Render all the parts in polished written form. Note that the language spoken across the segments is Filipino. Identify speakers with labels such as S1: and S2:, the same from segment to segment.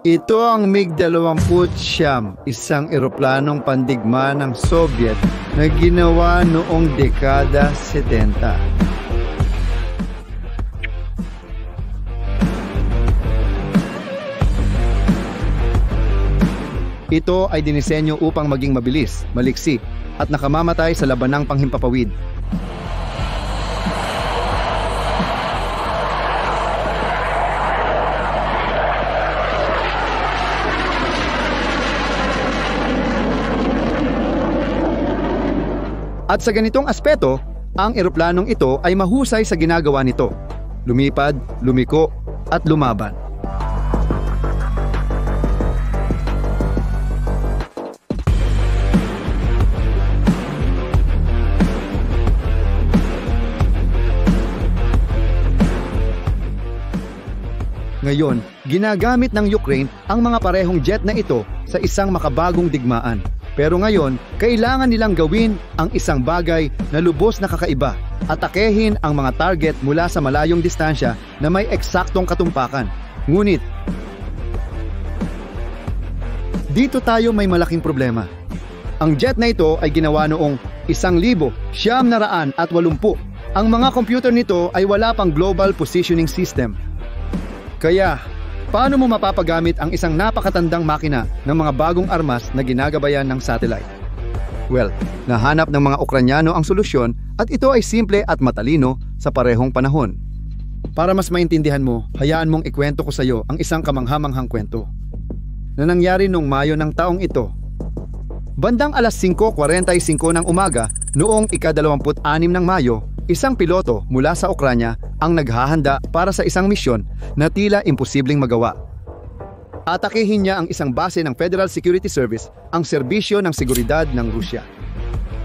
S1: Ito ang MiG-29, isang eroplanong pandigma ng Soviet na ginawa noong dekada 70. Ito ay dinisenyo upang maging mabilis, maliksi, at nakamamatay sa labanang panghimpapawid. At sa ganitong aspeto, ang eroplanong ito ay mahusay sa ginagawa nito. Lumipad, lumiko, at lumaban. Ngayon, ginagamit ng Ukraine ang mga parehong jet na ito sa isang makabagong digmaan. Pero ngayon, kailangan nilang gawin ang isang bagay na lubos na kakaiba, atakehin ang mga target mula sa malayong distansya na may eksaktong katumpakan. Ngunit, dito tayo may malaking problema. Ang jet na ito ay ginawa noong 1980. Ang mga computer nito ay wala pang global positioning system. Kaya, paano mo mapapagamit ang isang napakatandang makina ng mga bagong armas na ginagabayan ng satellite? Well, nahanap ng mga Ukranyano ang solusyon at ito ay simple at matalino sa parehong panahon. Para mas maintindihan mo, hayaan mong ikwento ko sa iyo ang isang kamanghamanghang kwento na nangyari noong Mayo ng taong ito. Bandang alas 5:45 ng umaga noong ika-26 ng Mayo, isang piloto mula sa Ukranya ang naghahanda para sa isang misyon na tila imposibleng magawa. Atakehin niya ang isang base ng Federal Security Service, ang serbisyo ng seguridad ng Rusya.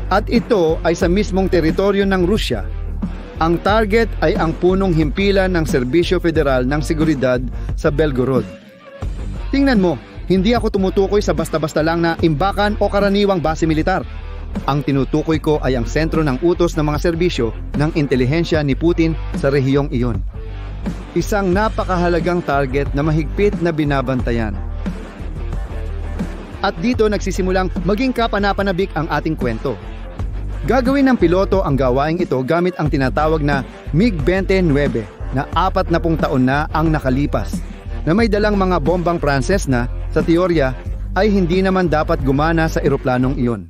S1: At ito ay sa mismong teritoryo ng Rusya. Ang target ay ang punong himpilan ng Serbisyo Federal ng Seguridad sa Belgorod. Tingnan mo, hindi ako tumutukoy sa basta-basta lang na imbakan o karaniwang base militar. Ang tinutukoy ko ay ang sentro ng utos ng mga serbisyo ng intelihensya ni Putin sa rehiyong iyon. Isang napakahalagang target na mahigpit na binabantayan. At dito nagsisimulang maging kapanapanabik ang ating kwento. Gagawin ng piloto ang gawaing ito gamit ang tinatawag na MiG-29 na 40 taon na ang nakalipas, na may dalang mga bombang Pranses na, sa teorya, ay hindi naman dapat gumana sa eroplanong iyon.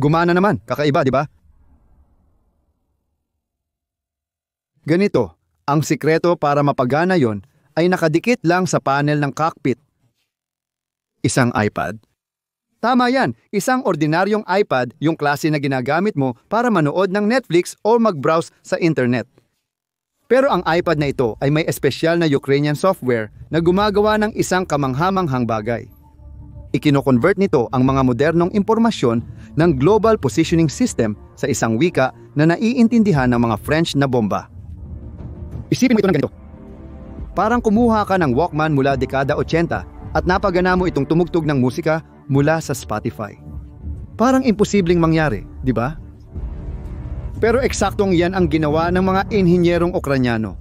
S1: Gumana naman, kakaiba, di ba? Ganito, ang sikreto para mapagana yon ay nakadikit lang sa panel ng cockpit. Isang iPad. Tama yan, isang ordinaryong iPad, yung klase na ginagamit mo para manood ng Netflix o mag-browse sa internet. Pero ang iPad na ito ay may espesyal na Ukrainian software na gumagawa ng isang kamanghamanghang bagay. Ikino-convert nito ang mga modernong impormasyon ng Global Positioning System sa isang wika na naiintindihan ng mga French na bomba. Isipin mo ito ng ganito. Parang kumuha ka ng Walkman mula dekada 80 at napagana mo itong tumugtog ng musika mula sa Spotify. Parang imposibleng mangyari, di ba? Pero eksaktong yan ang ginawa ng mga inhinyerong Ukranyano.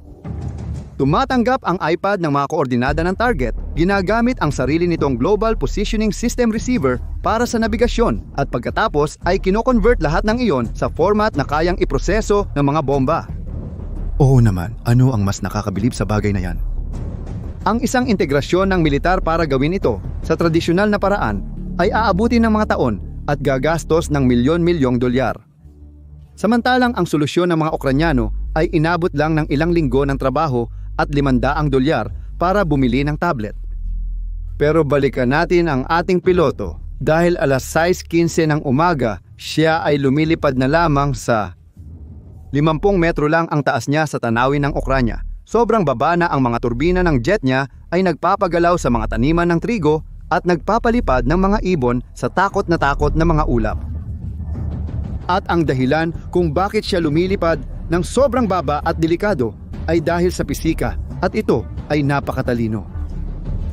S1: Tumatanggap ang iPad ng mga koordinada ng target, ginagamit ang sarili nitong Global Positioning System Receiver para sa nabigasyon at pagkatapos ay kino-convert lahat ng iyon sa format na kayang iproseso ng mga bomba. Oo naman, ano ang mas nakakabilib sa bagay na yan? Ang isang integrasyon ng militar para gawin ito sa tradisyonal na paraan ay aabuti ng mga taon at gagastos ng milyon-milyong dolyar. Samantalang ang solusyon ng mga Ukranyano ay inabot lang ng ilang linggo ng trabaho at 500 dolyar para bumili ng tablet. Pero balikan natin ang ating piloto dahil alas 6:15 ng umaga siya ay lumilipad na lamang sa 50 metro lang ang taas niya sa tanawin ng Ukranya. Sobrang baba na ang mga turbina ng jet niya ay nagpapagalaw sa mga taniman ng trigo at nagpapalipad ng mga ibon sa takot na mga ulap. At ang dahilan kung bakit siya lumilipad ng sobrang baba at delikado ay dahil sa pisika at ito ay napakatalino.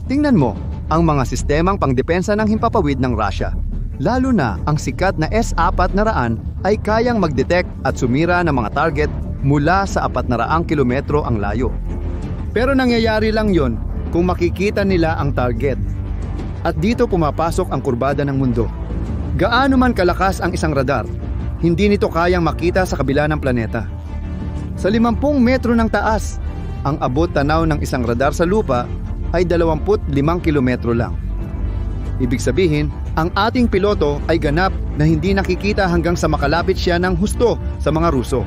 S1: Tingnan mo ang mga sistemang pangdepensa ng himpapawid ng Russia. Lalo na ang sikat na S-400 ay kayang mag-detect at sumira ng mga target mula sa 400 kilometro ang layo. Pero nangyayari lang yon kung makikita nila ang target. At dito pumapasok ang kurbada ng mundo. Gaano man kalakas ang isang radar, hindi nito kayang makita sa kabila ng planeta. Sa 50 metro ng taas, ang abot tanaw ng isang radar sa lupa ay 25 kilometro lang. Ibig sabihin, ang ating piloto ay ganap na hindi nakikita hanggang sa makalapit siya ng husto sa mga Ruso.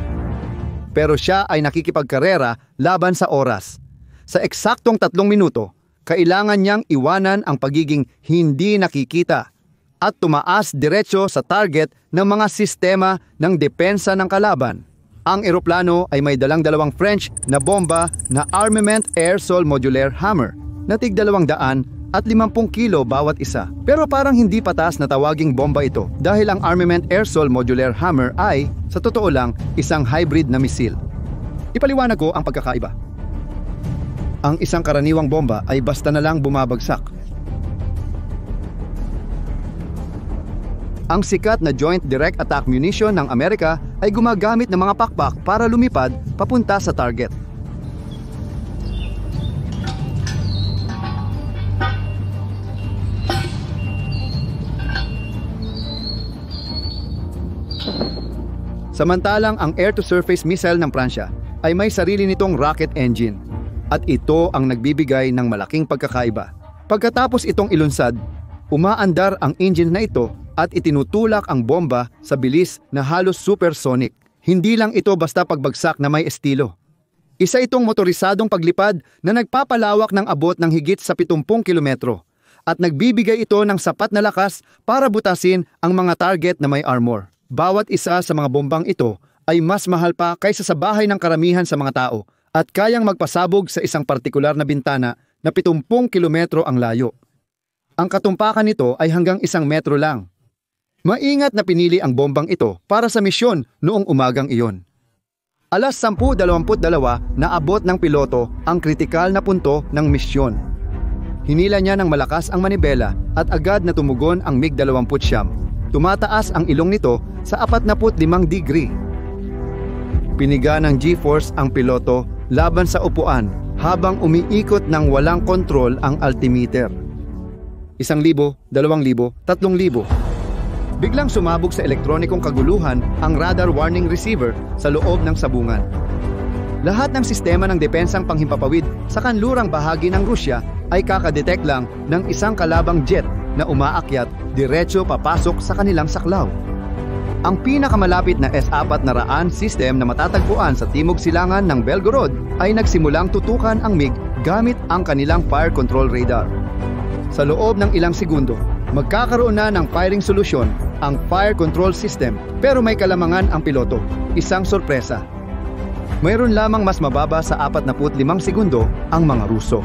S1: Pero siya ay nakikipagkarera laban sa oras. Sa eksaktong 3 minuto, kailangan niyang iwanan ang pagiging hindi nakikita at tumaas diretso sa target ng mga sistema ng depensa ng kalaban. Ang eroplano ay may dalang 2 French na bomba na Armament Air-Sol Modular Hammer na tig 250 kilo bawat isa. Pero parang hindi patas na tawaging bomba ito dahil ang Armament Air-Sol Modular Hammer ay, sa totoo lang, isang hybrid na misil. Ipaliwanag ko ang pagkakaiba. Ang isang karaniwang bomba ay basta na lang bumabagsak. Ang sikat na Joint Direct Attack Munition ng Amerika ay gumagamit ng mga pakpak para lumipad papunta sa target. Samantalang ang air-to-surface missile ng Pransya ay may sarili nitong rocket engine. At ito ang nagbibigay ng malaking pagkakaiba. Pagkatapos itong ilunsad, umaandar ang engine na ito at itinutulak ang bomba sa bilis na halos supersonic. Hindi lang ito basta pagbagsak na may estilo. Isa itong motorisadong paglipad na nagpapalawak ng abot ng higit sa 70 kilometro at nagbibigay ito ng sapat na lakas para butasin ang mga target na may armor. Bawat isa sa mga bombang ito ay mas mahal pa kaysa sa bahay ng karamihan sa mga tao at kayang magpasabog sa isang partikular na bintana na 70 kilometro ang layo. Ang katumpakan nito ay hanggang 1 metro lang. Maingat na pinili ang bombang ito para sa misyon noong umagang iyon. Alas 10:22 na abot ng piloto ang kritikal na punto ng misyon. Hinila niya ng malakas ang manibela at agad na tumugon ang MiG-29. Tumataas ang ilong nito sa 45 degree. Piniga ng G-force ang piloto laban sa upuan habang umiikot ng walang kontrol ang altimeter. 1,000, 2,000, 3,000. Biglang sumabog sa elektronikong kaguluhan ang radar warning receiver sa loob ng sabungan. Lahat ng sistema ng depensang panghimpapawid sa kanlurang bahagi ng Rusya ay kakadetect lang ng isang kalabang jet na umaakyat diretso papasok sa kanilang saklaw. Ang pinakamalapit na S-400 system na matatagpuan sa timog silangan ng Belgorod ay nagsimulang tutukan ang MiG gamit ang kanilang fire control radar. Sa loob ng ilang segundo, magkakaroon na ng firing solusyon ang fire control system pero may kalamangan ang piloto, isang sorpresa. Mayroon lamang mas mababa sa 45 segundo ang mga Ruso,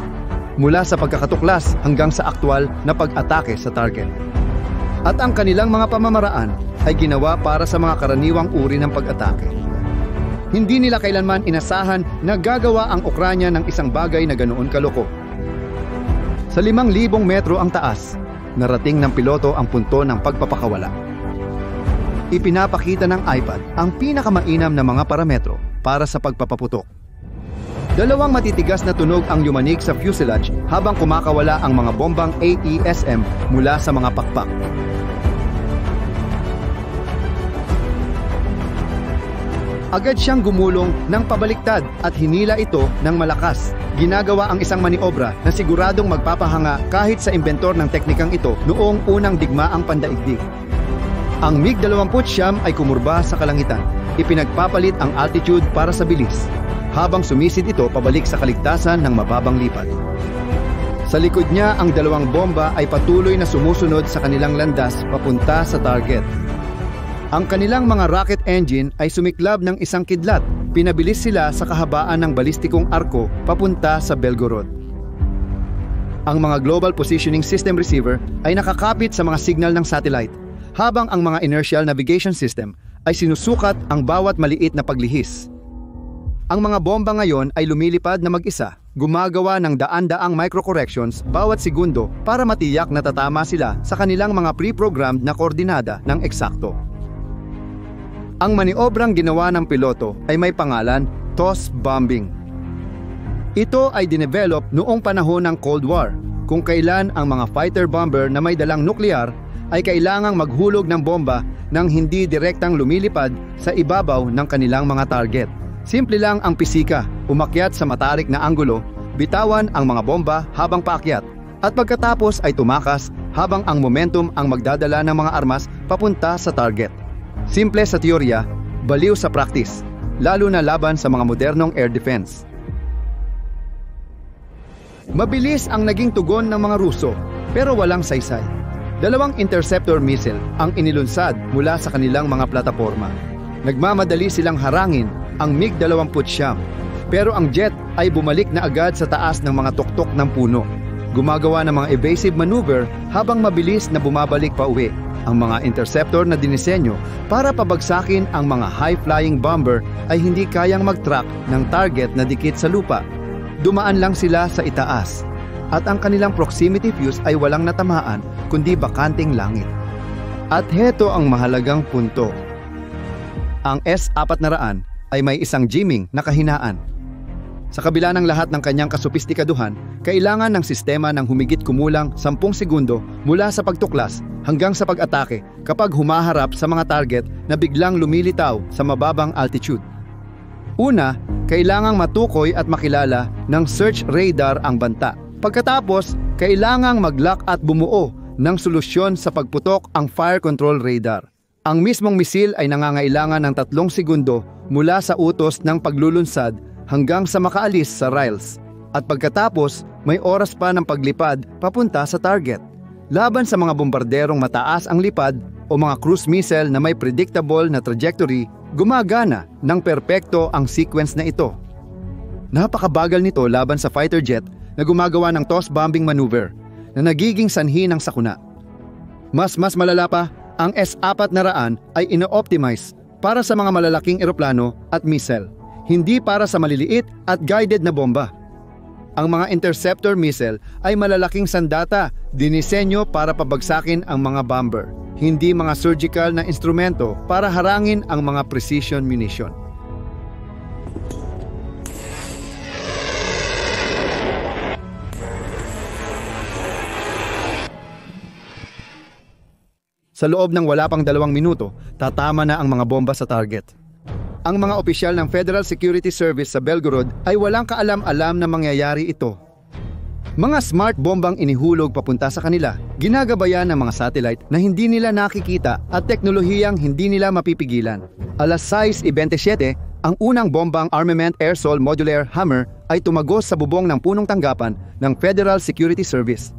S1: mula sa pagkakatuklas hanggang sa aktwal na pag-atake sa target. At ang kanilang mga pamamaraan ay ginawa para sa mga karaniwang uri ng pag-atake. Hindi nila kailanman inasahan na gagawa ang Ukranya ng isang bagay na ganoon kaloko. Sa 5,000 metro ang taas, narating ng piloto ang punto ng pagpapakawala. Ipinapakita ng iPad ang pinakamainam na mga parametro para sa pagpapaputok. 2 matitigas na tunog ang yumanig sa fuselage habang kumakawala ang mga bombang AESM mula sa mga pakpak. Agad siyang gumulong ng pabaliktad at hinila ito ng malakas. Ginagawa ang isang maniobra na siguradong magpapahanga kahit sa inventor ng teknikang ito noong unang digmaang pandaigdig. Ang MiG-29 ay kumurba sa kalangitan. Ipinagpapalit ang altitude para sa bilis, habang sumisid ito pabalik sa kaligtasan ng mababang lipad. Sa likod niya, ang 2 bomba ay patuloy na sumusunod sa kanilang landas papunta sa target. Ang kanilang mga rocket engine ay sumiklab ng isang kidlat. Pinabilis sila sa kahabaan ng balistikong arko papunta sa Belgorod. Ang mga Global Positioning System Receiver ay nakakapit sa mga signal ng satellite, habang ang mga Inertial Navigation System ay sinusukat ang bawat maliit na paglihis. Ang mga bomba ngayon ay lumilipad na mag-isa, gumagawa ng daan-daang micro-corrections bawat segundo para matiyak na tatama sila sa kanilang mga pre-programmed na koordinada ng eksakto. Ang maniobrang ginawa ng piloto ay may pangalan toss bombing. Ito ay dinevelop noong panahon ng Cold War, kung kailan ang mga fighter bomber na may dalang nuklear ay kailangang maghulog ng bomba nang hindi direktang lumilipad sa ibabaw ng kanilang mga target. Simple lang ang pisika, umakyat sa matarik na anggulo, bitawan ang mga bomba habang paakyat, at pagkatapos ay tumakas habang ang momentum ang magdadala ng mga armas papunta sa target. Simple sa teorya, baliw sa practice, lalo na laban sa mga modernong air defense. Mabilis ang naging tugon ng mga Ruso, pero walang saysay. 2 interceptor missile ang inilunsad mula sa kanilang mga plataporma. Nagmamadali silang harangin ang MiG-29, pero ang jet ay bumalik na agad sa taas ng mga tuktok ng puno. Gumagawa ng mga evasive maneuver habang mabilis na bumabalik pa uwi. Ang mga interceptor na dinisenyo para pabagsakin ang mga high-flying bomber ay hindi kayang mag-track ng target na dikit sa lupa. Dumaan lang sila sa itaas, at ang kanilang proximity fuse ay walang natamaan kundi bakanting langit. At heto ang mahalagang punto. Ang S-400 ay may isang jamming na kahinaan. Sa kabila ng lahat ng kanyang kasopistikaduhan, kailangan ng sistema ng humigit kumulang 10 segundo mula sa pagtuklas hanggang sa pag-atake kapag humaharap sa mga target na biglang lumilitaw sa mababang altitude. Una, kailangang matukoy at makilala ng search radar ang banta. Pagkatapos, kailangang mag-lock at bumuo ng solusyon sa pagputok ang fire control radar. Ang mismong misil ay nangangailangan ng 3 segundo mula sa utos ng paglulunsad hanggang sa makaalis sa rails. At pagkatapos, may oras pa ng paglipad papunta sa target. Laban sa mga bombarderong mataas ang lipad o mga cruise missile na may predictable na trajectory, gumagana ng perpekto ang sequence na ito. Napakabagal nito laban sa fighter jet na gumagawa ng toss bombing maneuver na nagiging sanhi ng sakuna. Mas malala pa, ang S-400 ay ino-optimize para sa mga malalaking eroplano at missile, hindi para sa maliliit at guided na bomba. Ang mga interceptor missile ay malalaking sandata, dinisenyo para pabagsakin ang mga bomber, hindi mga surgical na instrumento para harangin ang mga precision munition. Sa loob ng wala pang 2 minuto, tatama na ang mga bomba sa target. Ang mga opisyal ng Federal Security Service sa Belgorod ay walang kaalam-alam na mangyayari ito. Mga smart bombang inihulog papunta sa kanila, ginagabayan ng mga satellite na hindi nila nakikita at teknolohiyang hindi nila mapipigilan. Alas 6:27, ang unang bombang Armament Aerosol Modular Hammer ay tumagos sa bubong ng punong tanggapan ng Federal Security Service.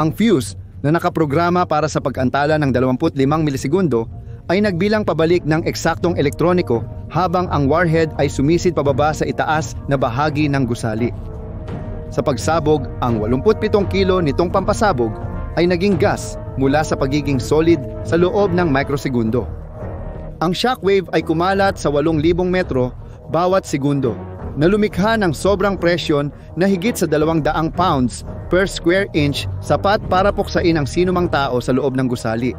S1: Ang fuse na nakaprograma para sa pag-antala ng 25 milisegundo ay nagbilang pabalik ng eksaktong elektroniko habang ang warhead ay sumisid pababa sa itaas na bahagi ng gusali. Sa pagsabog, ang 87 kilo nitong pampasabog ay naging gas mula sa pagiging solid sa loob ng mikrosegundo. Ang shockwave ay kumalat sa 8,000 metro bawat segundo, na lumikha ng sobrang presyon na higit sa 200 pounds per square inch, sapat para puksain ang sinumang tao sa loob ng gusali.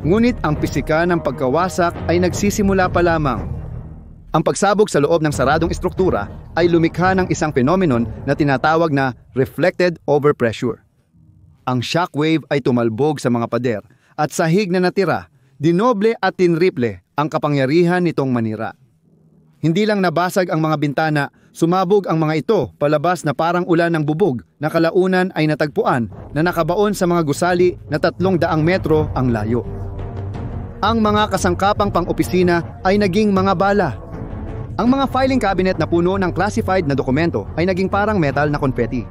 S1: Ngunit ang pisika ng pagkawasak ay nagsisimula pa lamang. Ang pagsabog sa loob ng saradong estruktura ay lumikha ng isang phenomenon na tinatawag na reflected overpressure. Ang shockwave ay tumalbog sa mga pader at sahig na natira, dinoble at tinriple ang kapangyarihan nitong manira. Hindi lang nabasag ang mga bintana, sumabog ang mga ito palabas na parang ulan ng bubog na kalaunan ay natagpuan na nakabaon sa mga gusali na 300 metro ang layo. Ang mga kasangkapang pang-opisina ay naging mga bala. Ang mga filing cabinet na puno ng classified na dokumento ay naging parang metal na konfeti.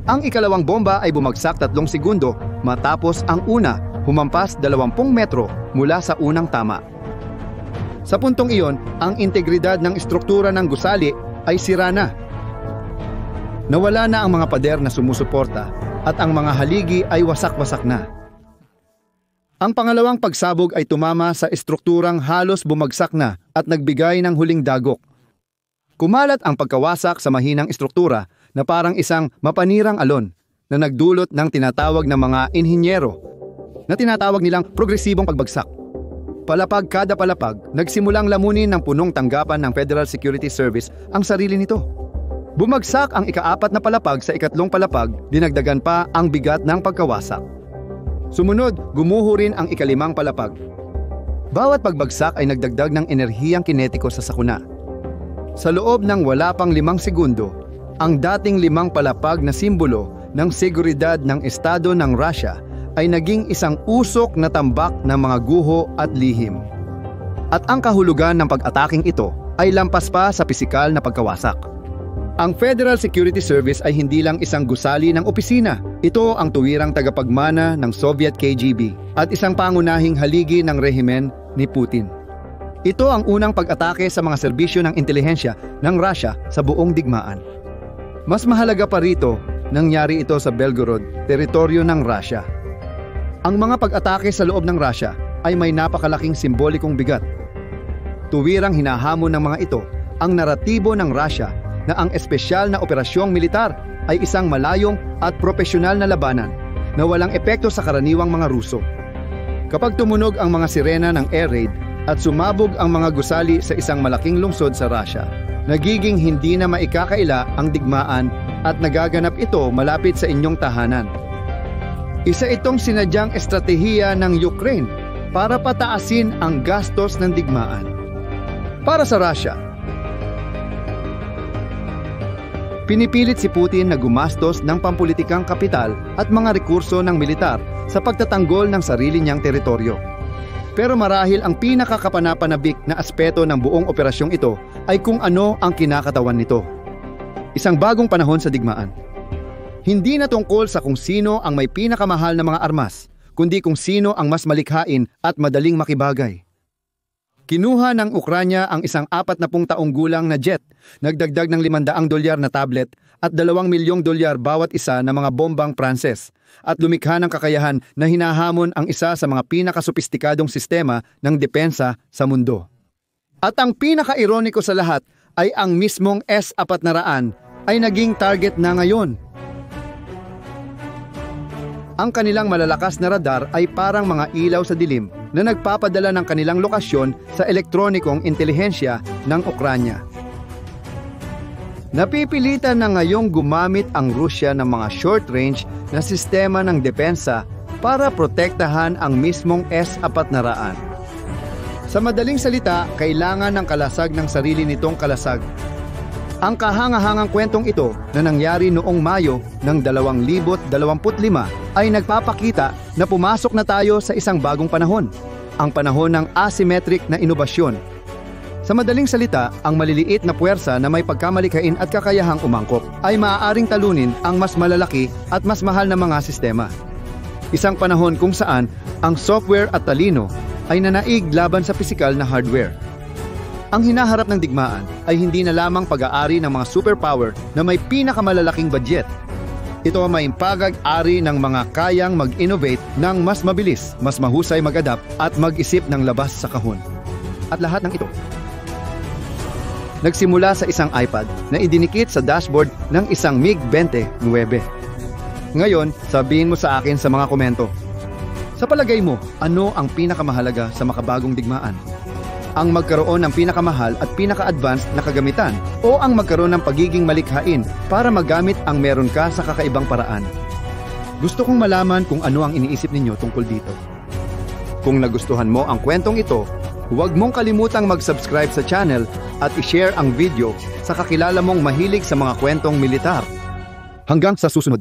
S1: Ang ikalawang bomba ay bumagsak 3 segundo matapos ang una humampas 20 metro mula sa unang tama. Sa puntong iyon, ang integridad ng estruktura ng gusali ay sira na. Nawala na ang mga pader na sumusuporta at ang mga haligi ay wasak-wasak na. Ang pangalawang pagsabog ay tumama sa estrukturang halos bumagsak na at nagbigay ng huling dagok. Kumalat ang pagkawasak sa mahinang estruktura na parang isang mapanirang alon na nagdulot ng tinatawag na mga inhinyero na tinatawag nilang progresibong pagbagsak. Palapag kada palapag, nagsimulang lamunin ng punong tanggapan ng Federal Security Service ang sarili nito. Bumagsak ang ika-4 na palapag sa ika-3 palapag, dinagdagan pa ang bigat ng pagkawasak. Sumunod, gumuho rin ang ika-5 palapag. Bawat pagbagsak ay nagdagdag ng enerhiyang kinetiko sa sakuna. Sa loob ng wala pang 5 segundo, ang dating 5 palapag na simbolo ng seguridad ng Estado ng Russia ay naging isang usok na tambak ng mga guho at lihim. At ang kahulugan ng pag-ataking ito ay lampas pa sa pisikal na pagkawasak. Ang Federal Security Service ay hindi lang isang gusali ng opisina. Ito ang tuwirang tagapagmana ng Soviet KGB at isang pangunahing haligi ng rehimen ni Putin. Ito ang unang pag-atake sa mga serbisyo ng intelihensya ng Russia sa buong digmaan. Mas mahalaga pa rito, nangyari ito sa Belgorod, teritoryo ng Russia. Ang mga pag-atake sa loob ng Russia ay may napakalaking simbolikong bigat. Tuwirang hinahamon ng mga ito ang naratibo ng Russia na ang espesyal na operasyong militar ay isang malayong at propesyonal na labanan na walang epekto sa karaniwang mga Ruso. Kapag tumunog ang mga sirena ng air raid at sumabog ang mga gusali sa isang malaking lungsod sa Russia, nagiging hindi na maikakaila ang digmaan at nagaganap ito malapit sa inyong tahanan. Isa itong sinadyang estratehiya ng Ukraine para pataasin ang gastos ng digmaan. Para sa Russia, pinipilit si Putin na gumastos ng pampulitikang kapital at mga rekurso ng militar sa pagtatanggol ng sarili niyang teritoryo. Pero marahil ang pinakakapanapanabik na aspeto ng buong operasyong ito ay kung ano ang kinakatawan nito. Isang bagong panahon sa digmaan. Hindi na tungkol sa kung sino ang may pinakamahal na mga armas, kundi kung sino ang mas malikhain at madaling makibagay. Kinuha ng Ukranya ang isang 40 taong gulang na jet, nagdagdag ng $500 na tablet at $2 milyong bawat isa na mga bombang Pranses, at lumikha ng kakayahan na hinahamon ang isa sa mga pinakasopistikadong sistema ng depensa sa mundo. At ang pinaka-ironiko sa lahat ay ang mismong S-400 ay naging target na ngayon. Ang kanilang malalakas na radar ay parang mga ilaw sa dilim na nagpapadala ng kanilang lokasyon sa elektronikong intelihensya ng Ukranya. Napipilitan na ngayong gumamit ang Rusya ng mga short-range na sistema ng depensa para protektahan ang mismong S-400. Sa madaling salita, kailangan ng kalasag ng sarili nitong kalasag. Ang kahangahangang kwentong ito na nangyari noong Mayo ng 2025 ay nagpapakita na pumasok na tayo sa isang bagong panahon, ang panahon ng asymmetric na inobasyon. Sa madaling salita, ang maliliit na puwersa na may pagkamalikhain at kakayahang umangkop ay maaaring talunin ang mas malalaki at mas mahal na mga sistema. Isang panahon kung saan ang software at talino ay nanaig laban sa pisikal na hardware. Ang hinaharap ng digmaan ay hindi na lamang pag-aari ng mga superpower na may pinakamalalaking budget. Ito ay may pag-aari ng mga kayang mag-innovate ng mas mabilis, mas mahusay mag-adapt at mag-isip ng labas sa kahon. At lahat ng ito nagsimula sa isang iPad na idinikit sa dashboard ng isang MiG-29. Ngayon, sabihin mo sa akin sa mga komento, sa palagay mo, ano ang pinakamahalaga sa makabagong digmaan? Ang magkaroon ng pinakamahal at pinaka-advanced na kagamitan o ang magkaroon ng pagiging malikhain para magamit ang meron ka sa kakaibang paraan? Gusto kong malaman kung ano ang iniisip ninyo tungkol dito. Kung nagustuhan mo ang kwentong ito, huwag mong kalimutang mag-subscribe sa channel at i-share ang video sa kakilala mong mahilig sa mga kwentong militar. Hanggang sa susunod.